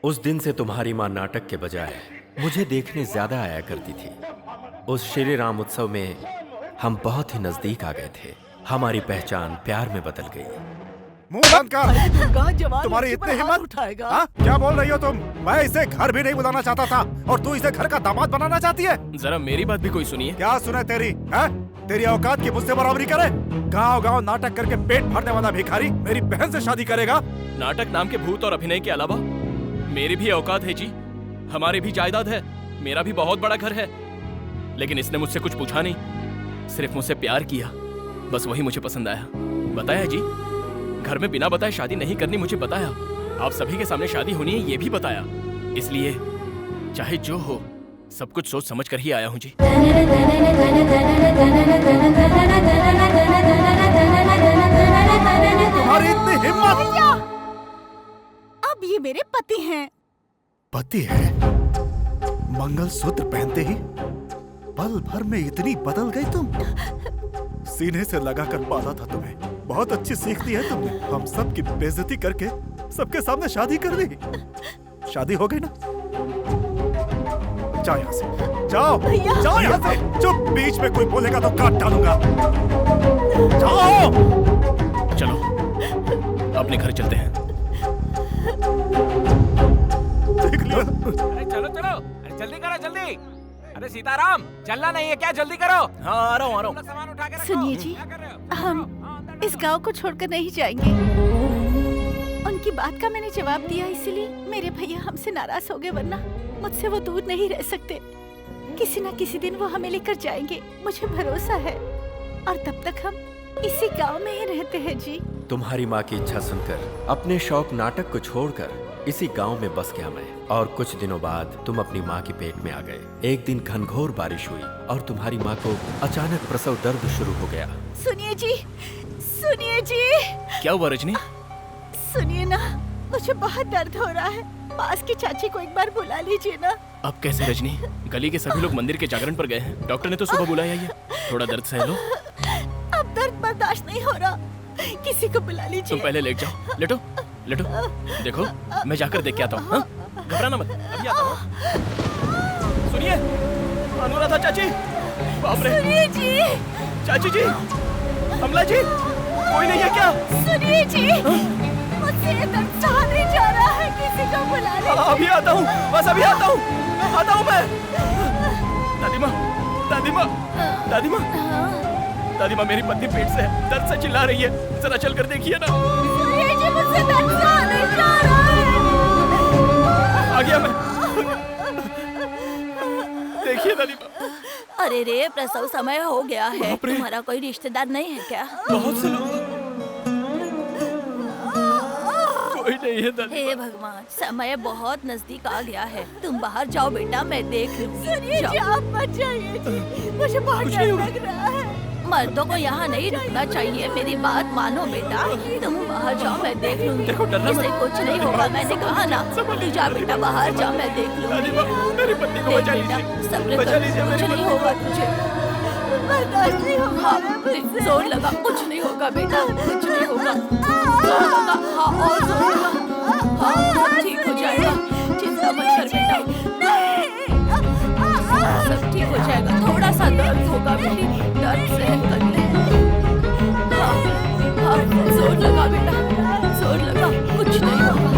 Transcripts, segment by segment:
उस दिन से तुम्हारी माँ नाटक के बजाय मुझे देखने ज्यादा आया करती थी। उस श्री राम उत्सव में हम बहुत ही नजदीक आ गए थे। हमारी पहचान प्यार में बदल गई। मुंह बंद कर। जवान तुम्हारी लड़की पर इतनी हाथ हिम्मत? उठाएगा। हाँ? क्या बोल रही हो तुम? मैं इसे घर भी नहीं बुलाना चाहता था और तू इसे घर का दामाद बनाना चाहती है? जरा मेरी बात भी कोई सुनिए। क्या सुने तेरी? है? तेरी औकात की मुझसे बराबरी करे? गांव-गांव नाटक करके पेट भरने वाला भिखारी मेरी बहन से शादी करेगा? नाटक नाम के भूत और अभिनय के अलावा मेरी भी औकात है जी। हमारी भी जायदाद है, मेरा भी बहुत बड़ा घर है। लेकिन इसने मुझसे कुछ पूछा नहीं, सिर्फ मुझसे प्यार किया, बस वही मुझे पसंद आया। बताया जी, घर में बिना बताए शादी नहीं करनी मुझे बताया। आप सभी के सामने शादी होनी है ये भी बताया। इसलिए चाहे जो हो सब कुछ सोच समझ कर ही आया हूँ जी। तुम्हारी इतनी हिम्मत? अब ये मेरे पति हैं। पति है? मंगलसूत्र पहनते ही पल भर में इतनी बदल गई तुम। सीने से लगाकर पाला था तुम्हें। बहुत अच्छी सीख दी है तुमने। हम सब की बेइज्जती करके सबके सामने शादी कर दी। शादी हो गई ना? जाओ यहाँ से। जाओ, जाओ यहाँ से। चुप, बीच में कोई बोलेगा तो काट डालूंगा। जाओ। चलो अपने घर चलते हैं। देख लिया? अरे चलो चलो, अरे जल्दी करो जल्दी। अरे सीताराम, चलना नहीं है क्या? जल्दी करो। हाँ आ रहा हूँ। सामान उठा के रखो। सुनिए जी, क्या कर रहे हो? हम इस गांव को छोड़कर नहीं जाएंगे। उनकी बात का मैंने जवाब दिया, इसीलिए मेरे भैया हमसे नाराज हो गए, वरना मुझसे वो दूर नहीं रह सकते। किसी न किसी दिन वो हमें लेकर जाएंगे, मुझे भरोसा है। और तब तक हम इसी गांव में ही रहते हैं जी। तुम्हारी माँ की इच्छा सुनकर अपने शौक नाटक को छोड़कर इसी गांव में बस गया मैं। और कुछ दिनों बाद तुम अपनी माँ के पेट में आ गए। एक दिन घनघोर बारिश हुई और तुम्हारी माँ को अचानक प्रसव दर्द शुरू हो गया। सुनिए जी, सुनिए जी। क्या हुआ रजनी? सुनिए ना, मुझे बहुत दर्द हो रहा है। पास की चाची को एक बार बुला लीजिए ना। अब कैसे रजनी? गली के सभी लोग मंदिर के जागरण पर गए हैं। डॉक्टर ने तो सुबह बुलाया ही है। थोड़ा दर्द सह लो। अब दर्द बर्दाश्त नहीं हो रहा, किसी को बुला तुम लीजिए। पहले लेट जाओ। लेटो लेटो। देखो मैं जाकर देख के आता हूँ। घबराना मत, अभी आता हूँ। सुनिए अनुराधा चाची। बाप रे। सुनिए जी, चाची जी, कमला जी, कोई नहीं है क्या? सुनिए जी, मुझसे ये दर्द सहा नहीं जा रहा है, किसी को बुला लीजिए। अभी आता हूँ, बस अभी आता हूँ। आता हूँ मैं। दादी माँ, दादी माँ, दादी माँ, दादी माँ, मेरी पत्नी पेट से है, दर्द से चिल्ला रही है। जरा चल कर देखिए ना। सुनिए जी, मुझसे दर्द सहा नहीं जा रहा है। आ गया मैं। देखिए दादी माँ। अरे रे, प्रसव समय हो गया है। बाप रे। तुम्हारा कोई रिश्तेदार नहीं है क्या? बहुत से लोग। कोई नहीं है दादी। हे भगवान, समय बहुत नजदीक आ गया है। तुम बाहर जाओ बेटा, मैं देख लूंगी। सुनिए जी, जाओ। आप मत जाइए जी, मुझे बहुत कुछ डर नहीं होगा। लग रहा है। मर्दों को यहाँ नहीं रुकना चाहिए। मेरी बात मानो बेटा, तुम बाहर जाओ, मैं देख लूंगी। देखो, डरना इसे मत। कुछ नहीं होगा, मैंने कहा ना। तू जा बेटा, बाहर जा, मैं देख दादी लूंगी। माँ, मेरी पत्नी को देख बचा बेटा, लीजिए। सब्र बचा कर, लीजिए कुछ मेरी नहीं पत्नी होगा तुझे। बर्दाश्त नहीं हो पा हाँ, रहा मुझसे। जोर लगा, कुछ नहीं होगा बेटा, कुछ नहीं होगा। जोर लगा, हाँ और जोर लगा। हाँ, सब ठीक हो जाएगा। चिंता मत कर बेटा, सब ठीक हो जाएगा। थोड़ा सा दर्द होगा बेटी, दर्द सहन कर ले। हाँ, हाँ, जोर लगा बेटा, जोर लगा, कुछ नहीं होगा।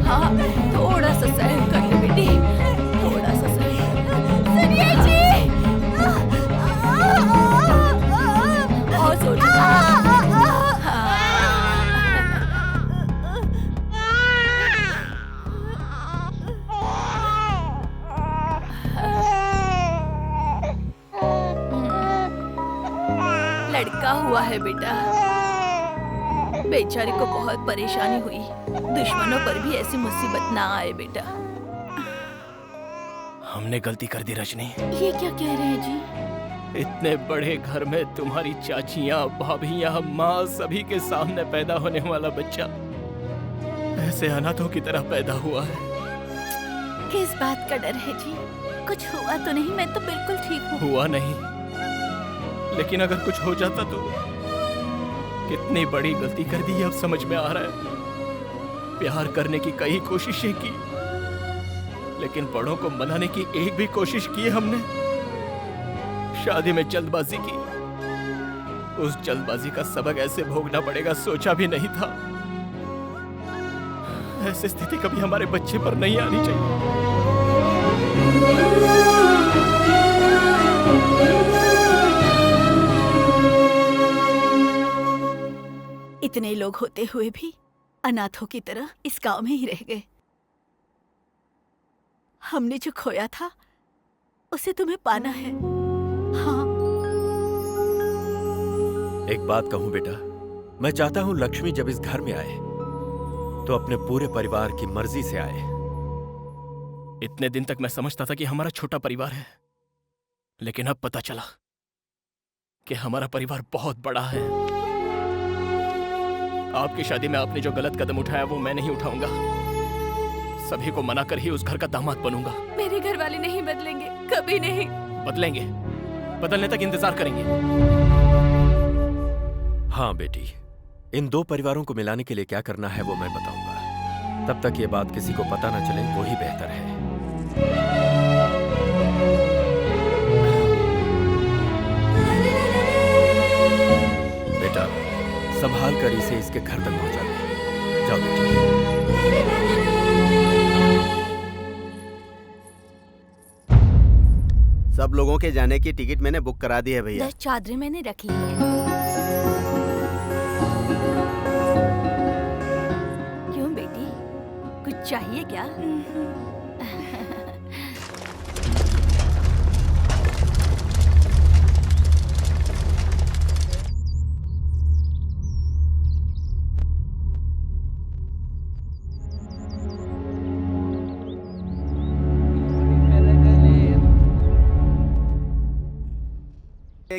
हाँ, थोड़ा सा सहन कर ले बेटी, थोड़ा सा सहन कर ले। सुनिए जी, और जोर लगा। हाँ। लड़का हुआ है बेटा। बेचारे को बहुत परेशानी हुई। दुश्मनों पर भी ऐसी मुसीबत ना आए बेटा। हमने गलती कर दी रजनी। ये क्या कह रहे हैं जी? इतने बड़े घर में तुम्हारी चाचियाँ, भाभियाँ, माँ सभी के सामने पैदा होने वाला बच्चा ऐसे अनाथों की तरह पैदा हुआ है। किस बात का डर है जी? कुछ हुआ तो नहीं? मैं तो बिल्कुल ठीक हूँ। हुआ नहीं, लेकिन अगर कुछ हो जाता तो कितनी बड़ी गलती कर दी है अब समझ में आ रहा है। प्यार करने की कई कोशिशें की, लेकिन बड़ों को मनाने की एक भी कोशिश की हमने। शादी में जल्दबाजी की, उस जल्दबाजी का सबक ऐसे भोगना पड़ेगा सोचा भी नहीं था। ऐसी स्थिति कभी हमारे बच्चे पर नहीं आनी चाहिए। इतने लोग होते हुए भी अनाथों की तरह इस गांव में ही रह गए। हमने जो खोया था उसे तुम्हें पाना है। हाँ। एक बात कहूं बेटा, मैं चाहता हूं लक्ष्मी जब इस घर में आए तो अपने पूरे परिवार की मर्जी से आए। इतने दिन तक मैं समझता था कि हमारा छोटा परिवार है, लेकिन अब पता चला कि हमारा परिवार बहुत बड़ा है। आपकी शादी में आपने जो गलत कदम उठाया वो मैं नहीं उठाऊंगा। सभी को मना कर ही उस घर का दामाद बनूंगा। मेरे घर वाले नहीं बदलेंगे, कभी नहीं। बदलेंगे, बदलने तक इंतजार करेंगे। हाँ बेटी, इन दो परिवारों को मिलाने के लिए क्या करना है वो मैं बताऊंगा। तब तक ये बात किसी को पता ना चले वो ही बेहतर है। बेटा, संभाल कर इसे इसके घर तक पहुंचा दे। जाओ बेटी। सब लोगों के जाने की टिकट मैंने बुक करा दी है भैया। 10 चादरें मैंने रख ली है। क्यों बेटी, कुछ चाहिए क्या?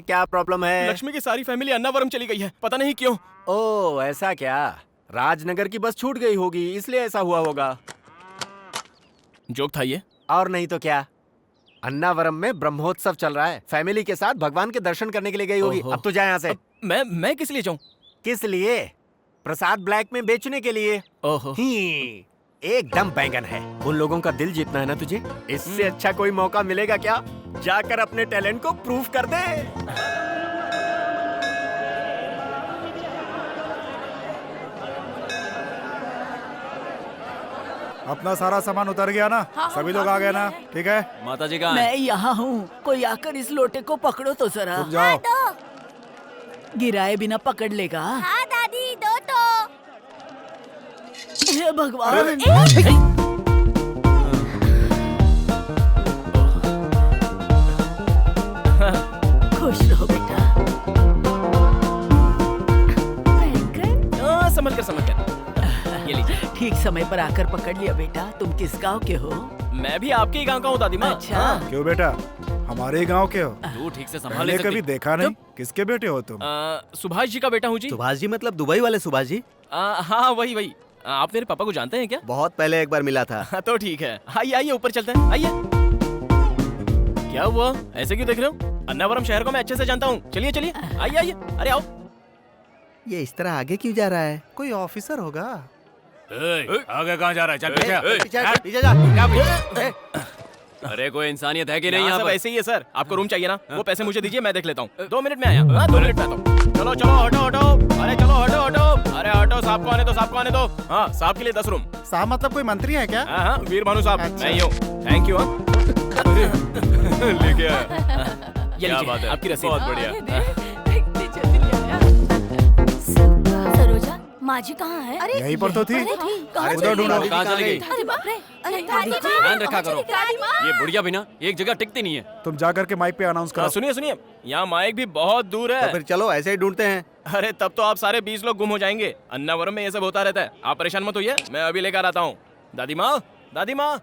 क्या प्रॉब्लम है? लक्ष्मी की सारी फैमिली अन्नावरम चली गई है, पता नहीं क्यों। ओह ऐसा क्या? राजनगर की बस छूट गई होगी इसलिए ऐसा हुआ होगा। जोक था ये? और नहीं तो क्या, अन्नावरम में ब्रह्मोत्सव चल रहा है। फैमिली के साथ भगवान के दर्शन करने के लिए गई होगी। ओहो। अब तो जाए यहाँ से। मैं किस लिए जाऊं? किस लिए? प्रसाद ब्लैक में बेचने के लिए। ओहो। एकदम बैंगन है। उन लोगों का दिल जीतना है ना तुझे। इससे अच्छा कोई मौका मिलेगा क्या? जाकर अपने टैलेंट को प्रूव कर दे। अपना सारा सामान उतर गया ना? हाँ, सभी लोग आ गए ना? ठीक है, माता जी कहाँ मैं यहाँ हूँ। कोई आकर इस लोटे को पकड़ो तो जरा। तुम जाओ। गिराए बिना पकड़ लेगा। हाँ दादी, दो तो। हे भगवान। खुश रहो बेटा। समझ कर ये लीजिए। ठीक समय पर आकर पकड़ लिया बेटा। तुम किस गांव के हो? मैं भी आपके ही गांव का हूँ दादी माँ। अच्छा। हाँ। क्यों बेटा, हमारे गांव के हो? तू ठीक से संभाल पहले नहीं कभी सकती। देखा नहीं। किसके बेटे हो तुम? सुभाष जी का बेटा हूँ जी। सुभाष जी मतलब दुबई वाले सुभाष जी? हाँ वही। आप मेरे पापा को जानते हैं क्या? बहुत पहले एक बार मिला था। हाँ, तो ठीक है। आइए ऊपर चलते हैं, आइए। क्या हुआ, ऐसे क्यों देख रहे हो? अन्नावरम शहर को मैं अच्छे से जानता हूँ। चलिए आइए। अरे आओ। ये इस तरह आगे क्यों जा रहा है? कोई ऑफिसर होगा। आगे कहाँ जा रहा है? चल पीछे। पीछे जा। क्या पीछे? अरे कोई इंसानियत है कि नहीं यहाँ यहाँ सब पर? ऐसे ही है सर। आपको रूम चाहिए ना? वो पैसे मुझे दीजिए, मैं देख लेता हूँ। 2 मिनट में आया। हाँ 2 मिनट में आता हूँ। चलो हटो। अरे चलो हटो। अरे हटो, साहब को आने दो। हाँ, साहब के लिए 10 रूम। साहब मतलब कोई मंत्री है क्या? हाँ वीर भानु साहब। अच्छा। मैं ही हूँ। Thank you. लेके आया। ये क्या लीजिए, बात है, आपकी रसीद। बहुत बढ़िया। सरोजा, माँ जी कहाँ है? अरे यहीं पर तो थी। कहाँ उधर ढूंढो। कहाँ चली गई? अरे बाप रे, अरे दादी माँ, ध्यान रखा करो। दादी माँ। ये बुढ़िया भी ना एक जगह टिकती नहीं है। तुम जाकर के माइक पे अनाउंस करो। सुनिए, यहाँ माइक भी बहुत दूर तो है। फिर चलो ऐसे ही ढूंढते हैं। अरे तब तो आप सारे 20 लोग गुम हो जाएंगे। अन्नावरम में ये सब होता रहता है। आप परेशान मत होइए, मैं अभी लेकर आता हूँ। दादी माँ